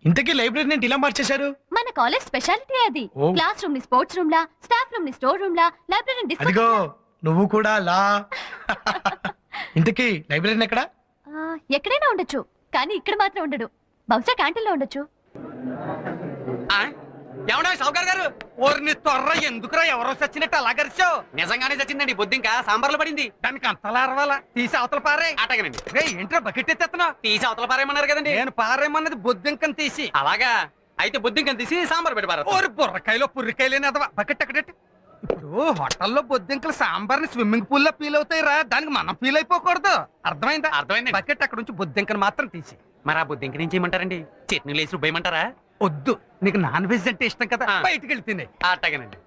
ఇంతకీ లైబ్రరీని ఇలా మార్చేశారు? మన కాలేజ్ స్పెషాలిటీ అది. ఓ. క్లాస్ రూమ్ ని స్పోర్ట్స్ రూమ్ లా, స్టాఫ్ రూమ్ ని స్టోర్ రూమ్ లా, లైబ్రరీ అదిగో నువ్వు కూడా లా. ఇంతకీ లైబ్రరీని ఎక్కడ? ఎక్కడైనా ఉండొచ్చు, కానీ ఇక్కడ మాత్రం ఉండడు. బహుశా క్యాంటీన్ లో ఉండొచ్చు. ఏమన్నా షౌకర్ గారు, ఓర్ని త్వర ఎందుకురా ఎవరో చచ్చినట్టు అలా గరిచావు? నిజంగానే చచ్చిందండి, బొద్దింకా సాంబార్లో పడింది. దానికి అంతలా అరవాలా? తీసి అవతల పారే. అటగనండి. రే ఏంట్రా బకెట్ ఎత్తేస్తున్నావు? తీసి అవతల పారేయమన్నారు కదండి. నేను పారేయమన్నది బొద్దింకని తీసి. అలాగా అయితే బొద్దింకని తీసి సాంబార్ పెట్టి పారా. ఓరి బుర్రకాయలో పుర్రికాయలేని అదవా, బకెట్ ఎక్కడెట్టి. ఇప్పుడు హోటల్లో బొద్దింకలు సాంబార్ని స్విమ్మింగ్ పూల్ లో ఫీల్ అవుతాయి రా, దానికి మనం ఫీల్ అయిపోకూడదు. అర్థమైందా? అర్థమైంది. బకెట్ అక్కడ నుంచి బొద్దింకను మాత్రం తీసి. మరి ఆ బొద్దింక నుంచి ఏమంటారండి? చట్నీ లేసి రుబ్బేయమంటారా? వద్దు, నీకు నాన్ వెజ్ అంటే ఇష్టం కదా, బయటికి వెళ్తే అట్టగానండి.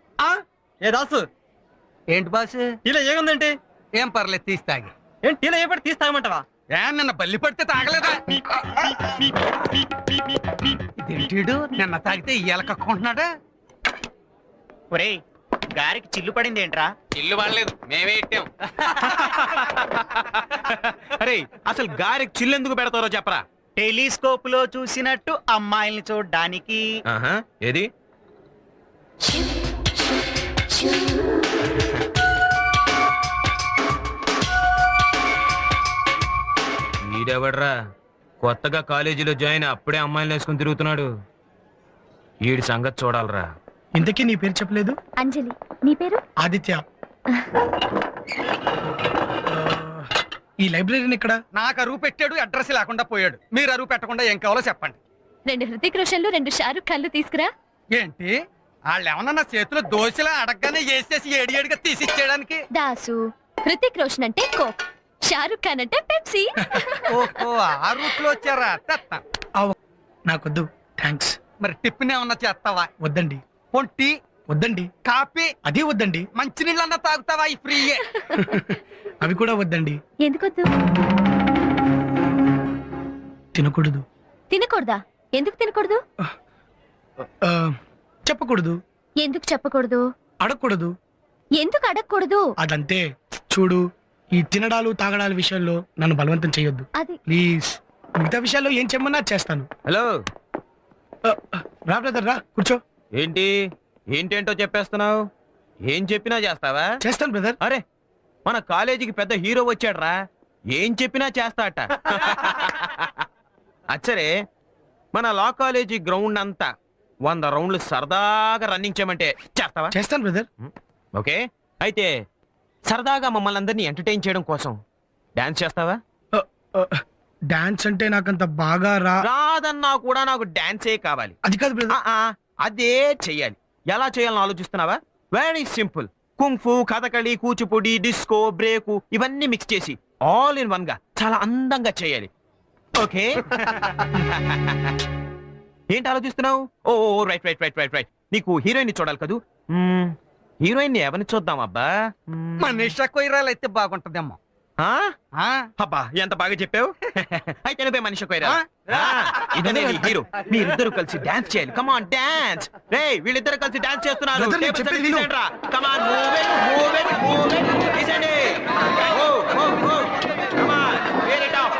ఏ దాసు, ఏంటి బాస్ ఇలా ఏముందంటే? ఏం పర్లేదు, తీసి తాగి. ఏంటి ఇలా ఏ పడి తీసి తాగమంటావా? ఏ నిన్న బల్లి పడితే తాగలేదా? ఇదేంటిడు నిన్న తాగితే ఇయ్యాల కక్కుంటున్నాడా? ఒరేయ్, గారికి చిల్లు పడింది ఏంట్రా? ఇల్లు వాడలేదు, మేమే ఇట్టాం. అరే అసలు గారికి చిల్లు ఎందుకు పెడతారో చెప్పరా? టెలిస్కోప్ లో చూసినట్టు అమ్మాయిల్ని చూడడానికి. ఏది? ఈడెవడ్రా కొత్తగా కాలేజీలో జాయిన్ అప్పుడే అమ్మాయిలు వేసుకుని తిరుగుతున్నాడు? ఈడి సంగతి చూడాలరా. ఇంతకీ నీ పేరు చెప్పలేదు? అంజలి. నీ పేరు? ఆదిత్య. ఈ లైబ్రరీని ఇక్కడ? నాకు అరువు పెట్టాడు, అడ్రస్ లేకుండా పోయాడు. మీరు అరువు పెట్టకుండా ఏం కావాలో చెప్పండి. 2 హృతిక్ రోషన్లు, 2 షారుఖ్ ఖాన్లు తీసుకురా. ఏంటి వాళ్ళు ఏమన్నా నా చేతిలో దోశలా అడగగానే వేసేసి ఏడిగా తీసిచ్చేయడానికి? దాసు, హృతిక్ రోషన్ అంటే కోక్, షారుఖ్ ఖాన్ అంటే పెప్సీ. ఓహో, ఆ రూట్ లో వచ్చారా? తెత్తా. నాకొద్దు, థ్యాంక్స్. మరి టిఫిన్ ఏమన్నా చేస్తావా? వద్దండి. పొంటి వద్దండి. కాఫీ? అదే వద్దండి. మంచినీళ్ళన్నా తాగుతావా? ఈ ఫ్రీయే. అవి కూడా వద్దండి. ఎందుకొద్దు? తినకూడదు. తినకూడదా? ఎందుకు తినకూడదు? చెప్పకూడదు. ఎందుకు చెప్పకూడదు? అడగకూడదు. ఎందుకు అడగకూడదు? అదంతే. చూడు, ఈ తినడాలు తాగడాల విషయంలో నన్ను బలవంతం చేయొద్దు అది. ప్లీజ్. మిగతా విషయాల్లో ఏం చెప్పమన్నా చేస్తాను. హలో, రా బ్రదర్, రా కూర్చో. ఏంటి ఏంటేంటో చెప్పేస్తున్నావు? ఏం చెప్పినా చేస్తావా? చేస్తాను బ్రదర్. అరే, మన కాలేజీకి పెద్ద హీరో వచ్చాడ్రా, ఏం చెప్పినా చేస్తాట. అచ్చరే, మన లా కాలేజీ గ్రౌండ్ అంతా 100 రౌండ్లు సరదాగా రన్నింగ్ చేయమంటే చేస్తావా? చేస్తాను బ్రదర్. ఓకే, అయితే సరదాగా మమ్మల్ని అందరినీ ఎంటర్టైన్ చేయడం కోసం డాన్స్ చేస్తావా? డాన్స్ అంటే నాకంత బాగా రాదన్నా కూడా నాకు డాన్సే కావాలి. అది కాదు బ్రదర్. అదే చెయ్యాలి. ఎలా చేయాలని ఆలోచిస్తున్నావా? Very simple. Kung fu, Kathakali, Kuchipudi, disco, break ఇవన్నీ మిక్స్ చేసి ఆల్ ఇన్ వన్ గా చాలా అందంగా చేయాలి. ఓకే? ఏంటి ఆలోచిస్తున్నావు? Oh right right right right right నీకు హీరోయిన్ చూడాలి కదూ. హీరోయిన్ ఎవరిని చూద్దాం అబ్బా? మనీషా కొయిరాలు అయితే బాగుంటదేమో. అబ్బా, ఎంత బాగా చెప్పావు. అయితే నువ్వే మనిషి కొయిరా. ఇదనే హీరో. మీరిద్దరు కలిసి డాన్స్ చేయాలి. Come on dance. రే, వీళ్ళిద్దరు కలిసి డాన్స్ చేస్తున్నారు. Come on, move it, move it, move it. తీసండి. Come on, wear it up.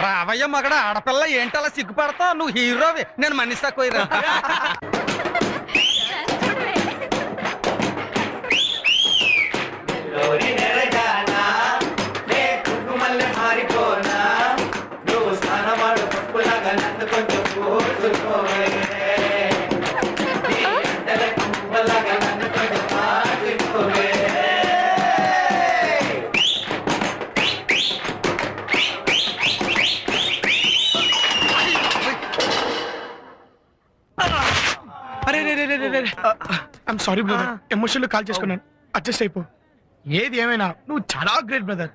రావయ్య మగడ, ఆడపిల్ల ఏంటలా సిగ్గుపడతావు? నువ్వు హీరోవి, నేను Manisha Koirala. I'm sorry brother, ఎమోషన్లో కాల్ చేసుకున్నాను. అడ్జస్ట్ అయిపో. ఏది ఏమైనా నువ్వు చాలా గ్రేట్ బ్రదర్.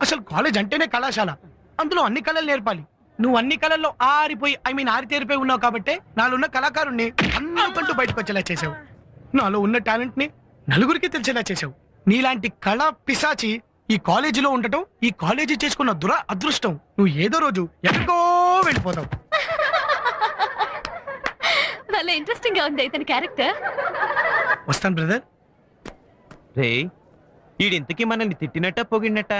అసలు కాలేజ్ అంటేనే కళాశాల, అందులో అన్ని కళలు నేర్పాలి. నువ్వు అన్ని కళల్లో ఆరితేరిపోయి ఉన్నావు కాబట్టి నాలో ఉన్న కళాకారుణ్ణి అందరికంటూ బయటకు వచ్చేలా చేసావు. నాలో ఉన్న టాలెంట్ ని నలుగురికి తెలిసేలా చేసావు. నీలాంటి కళా పిశాచి ఈ కాలేజీలో ఉండటం, ఈ కాలేజీ చేసుకున్న అదృష్టం. నువ్వు ఏదో రోజు ఎక్కడికో వెళ్ళిపోతావు. చాలా ఇంట్రెస్టింగ్ గా ఉంది ఇతని క్యారెక్టర్. వస్తాను బ్రదర్. రే, ఈడింతకీ మనల్ని తిట్టినట్ట పొగిడినట్ట?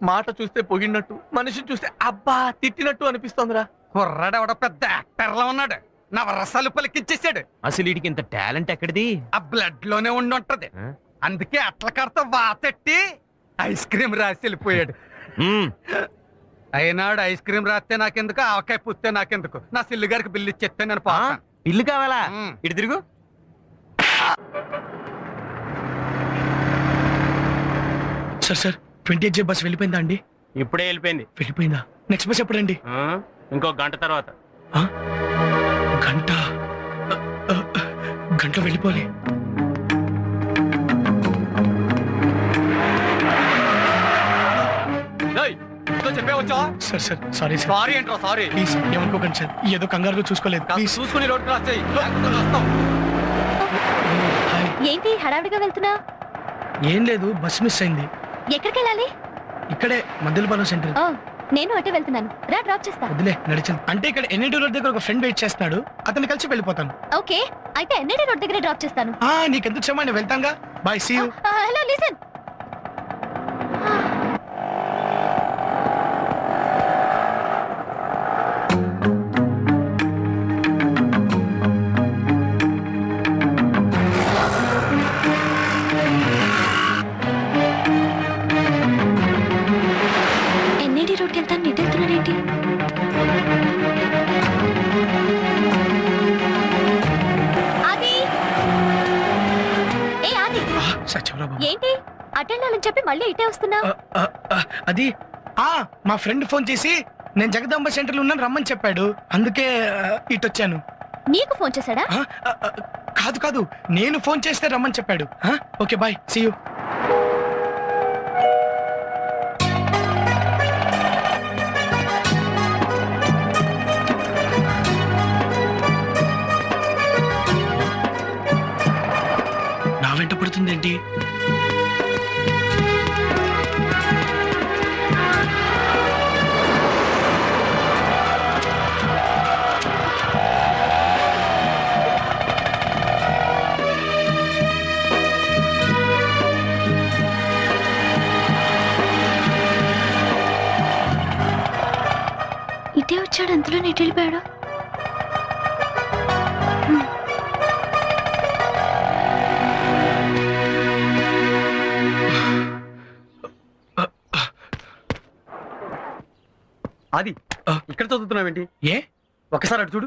మాట చూస్తే పొగిడినట్టు మనిషిని చూస్తే అబ్బా తిట్టినట్టు అనిపిస్తోందిరా. కుర్రాడెవడ పెద్ద యాక్టర్లా ఉన్నాడు, నా రసాలు పలికిచ్చేసాడు. అసలు వీడికి ఇంత టాలెంట్ ఎక్కడిది? ఆ బ్లడ్ లోనే ఉండి ఉంటది. అందుకే అట్ల కడత వాతెట్టి ఐస్ క్రీమ్ రాసి వెళ్ళిపోయాడు. అయినాడు ఐస్ క్రీమ్ రాస్తే నాకెందుకు, ఆవకాయ పుస్తే నాకెందుకు, నా సిల్లు గారికి బిల్లు ఇచ్చేస్తే నేను పోతాను. ఇల్లు కావాలా? ఇటు తిరుగు. సార్ 28J బస్ వెళ్ళిపోయిందా అండి? ఇప్పుడే వెళ్ళిపోయింది. వెళ్ళిపోయిందా? నెక్స్ట్ బస్ ఎప్పుడండి? ఇంకో గంట తర్వాత. ఆ? గంట గంటలో వెళ్ళిపోవాలి. చెప్పేవచ్చా? Sir sorry sir. సారీ ఏంట్రా సారీ? ప్లీజ్ ఏమనుకోకండి సార్, ఏదో కంగారుగా చూసుకోలేదు. ప్లీజ్ చూసుకుని రోడ్డు క్రాస్ చేయి, లేకపోతే వస్తాం. హాయ్. ఏంటి హడావిడిగా వెళ్తున్నా? ఏం లేదు, బస్ మిస్ అయింది. ఎక్కడికి వెళ్ళాలి? ఇక్కడే మద్దెలపాలెం సెంటర్. ఓ, నేను అటే వెళ్తున్నాను, రా డ్రాప్ చేస్తా. వదిలే నడిచింది. అంటే ఇక్కడ ఎన్ఐటి రోడ్ దగ్గర ఒక ఫ్రెండ్ వెయిట్ చేస్తున్నాడు, అతన్ని కలిసి వెళ్ళిపోతాను. ఓకే, అయితే ఎన్ఐడి రోడ్ దగ్గర డ్రాప్ చేస్తాను. నీకెందుకు క్షమా, నేను వెళ్తానుగా. Bye, see you. Hello listen. NID రోడ్కి వెళ్తాను, నీటి వెళ్తున్నాడేంటి? ఆది, ఏ ఆది, సత్యంలో బాబు. ఏంటి అటెండ్ అవ్వాలని చెప్పి మళ్ళీ ఇటే వస్తున్నా? అది మా ఫ్రెండ్ ఫోన్ చేసి నేను జగదాంబ సెంటర్ లో ఉన్నాను రమ్మని చెప్పాడు, అందుకే ఇటు వచ్చాను. నీకు ఫోన్ చేశాడా? కాదు నేను ఫోన్ చేస్తే రమ్మని చెప్పాడు. Okay bye, see you. నా వెంట పడుతుందేంటి? ఇటే వచ్చాడు, అంతలో నెట్ వెళ్ళిపోయాడు. అది ఇక్కడ చదువుతున్నావేంటి? ఏ ఒకసారి అటు చూడు.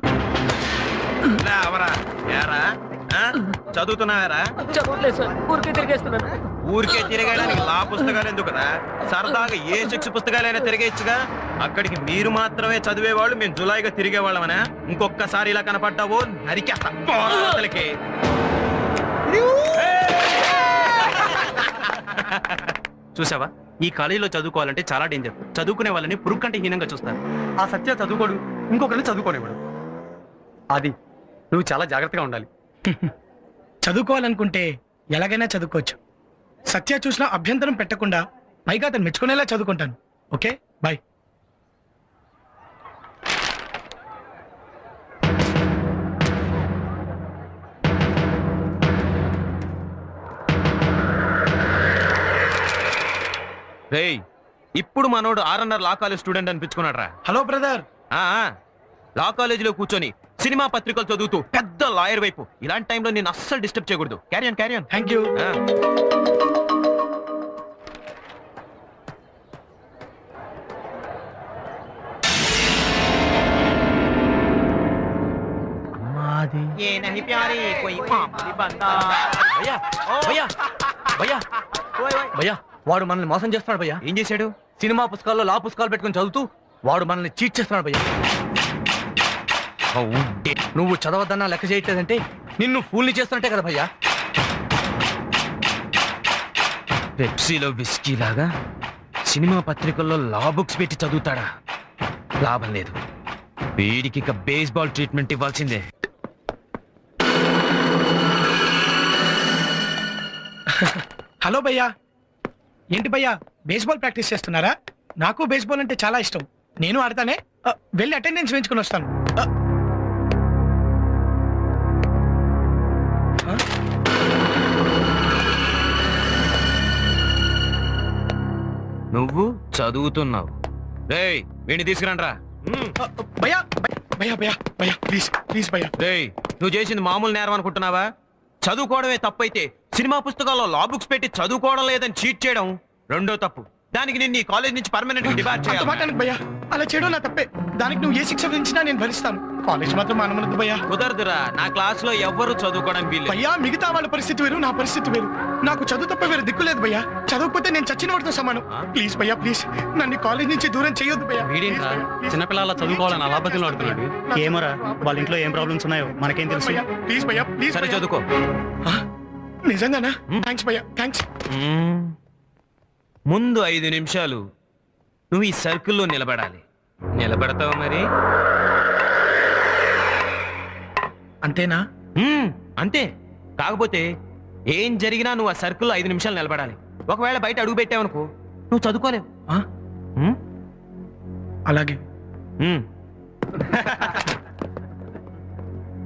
చదువుతున్నావారా? చదవట్లేదు సార్, ఊరికే తిరిగేస్తున్నాను. ఊరికే తిరగడానికి లా పుస్తకాలు ఎందుకురా? సరదాగా ఏ శిక్ష పుస్తకాలైనా తిరిగేచ్చుగా. అక్కడికి మీరు మాత్రమే చదివేవాళ్ళు, మేము జులాయిగా తిరిగేవాళ్ళమనా? ఇంకొక్కసారి ఇలా కనపడ్డావో నరికేస్తా. పోరాటలకి చూసావా, ఈ కాలేజీలో చదువుకోవాలంటే చాలా డేంజర్. చదువుకునే వాళ్ళని పురుగు కంటే హీనంగా చూస్తారు. ఆ సత్య చదువుకోడు, ఇంకొకరిని చదువుకోనివాడు. అది నువ్వు చాలా జాగ్రత్తగా ఉండాలి. చదువుకోవాలనుకుంటే ఎలాగైనా చదువుకోవచ్చు. సత్య చూసినా అభ్యంతరం పెట్టకుండా, పైగా అతను మెచ్చుకునేలా చదువుకుంటాను. Okay bye. రేయ్, ఇప్పుడు మనోడు ఆర్ఎన్ఆర్ లా కాలేజ్ స్టూడెంట్ అనిపించుకున్నాడు రా. Hello brother. లా కాలేజీలో కూర్చొని సినిమా పత్రికలు చదువుతూ పెద్ద లాయర్ వైపు. ఇలాంటి టైంలో నేను అస్సలు డిస్టర్బ్ చేయకూడదు. Carry on carry on. Thank you. భయ్యా, వాడు మనల్ని మోసం చేస్తున్నాడు భయ్యా. ఏం చేశాడు? సినిమా పుస్తకాల్లో లా పుస్తకాలు పెట్టుకుని చదువుతూ వాడు మనల్ని చీట్ చేస్తున్నాడు భయ్యా. నువ్వు చదవద్దన్నా లెక్క చేయట్లేదంటే నిన్ను ఫూల్ని చేస్తున్నట్టే కదా భయ్యా. పెప్సీలో విస్కీ లాగా సినిమా పత్రికల్లో లా బుక్స్ పెట్టి చదువుతాడా? లాభం లేదు. వీడికి ఇక బేస్బాల్ ట్రీట్మెంట్ ఇవ్వాల్సిందే. హలో భయ్యా. ఏంటి భయ్యా, బేస్బాల్ ప్రాక్టీస్ చేస్తున్నారా? నాకు బేస్బాల్ అంటే చాలా ఇష్టం, నేను ఆడతానే. వెళ్ళి అటెండెన్స్ వేయించుకుని వస్తాను. నువ్వు చదువుతున్నావు. రేయ్ వీడిని తీసుకురండ్రా. భయ్యా భయ్యా భయ్యా భయ్యా ప్లీజ్ ప్లీజ్ భయ్యా. రేయ్ నువ్వు చేసింది మామూలు నేరం అనుకుంటున్నావా? చదువుకోవడమే తప్పైతే సినిమా పుస్తకాల్లో లా బుక్స్ పెట్టి చదువుకోవడం లేదని చీట్ చేయడం రెండో తప్పు. దానికి నిన్ను ఈ కాలేజ్ నుంచి పర్మనెంట్ గా డిబార్ అంత చేయాలి. మాట అనకు భయ్యా, అలా చేయడం నా తప్పే. దానికి నువ్వు ఏ శిక్ష విధించినా నేను భరిస్తాను. కాలేజ్ మాత్రం అనమనద్దు భయ్యా. కుదరదురా, నా క్లాస్ లో ఎవ్వరూ చదువుకోవడానికి వీల్లేదు. భయ్యా మిగతా వాళ్ళ పరిస్థితి వేరు, నా పరిస్థితి వేరు. నాకు చదువు తప్ప వేరే దిక్కు లేదు భయ్యా. చదవకపోతే నేను చచ్చిన వాడితో సమానం. ప్లీజ్ భయ్యా ప్లీజ్, నన్ను కాలేజ్ నుంచి దూరం చేయొద్దు భయ్యా. వీడేంట్రా చిన్నపిల్లల చదువుకోవాలని అలా బతులు ఆడుతున్నాడు. ఏమోరా వాళ్ళ ఇంట్లో ఏం ప్రాబ్లమ్స్ ఉన్నాయో మనకేం తెలుసు. ప్లీజ్ భయ్యా ప్లీజ్. సరే చదువుకో. నిజంగానా? థ్యాంక్స్ భయ్యా థ్యాంక్స్. ముందు 5 నిమిషాలు నువ్వు ఈ సర్కిల్లో నిలబడాలి. నిలబడతావు మరి? అంతేనా? అంతే. కాకపోతే ఏం జరిగినా నువ్వు ఆ సర్కిల్లో 5 నిమిషాలు నిలబడాలి. ఒకవేళ బయట అడుగు పెట్టావనుకో నువ్వు చదువుకోలేవు. అలాగే.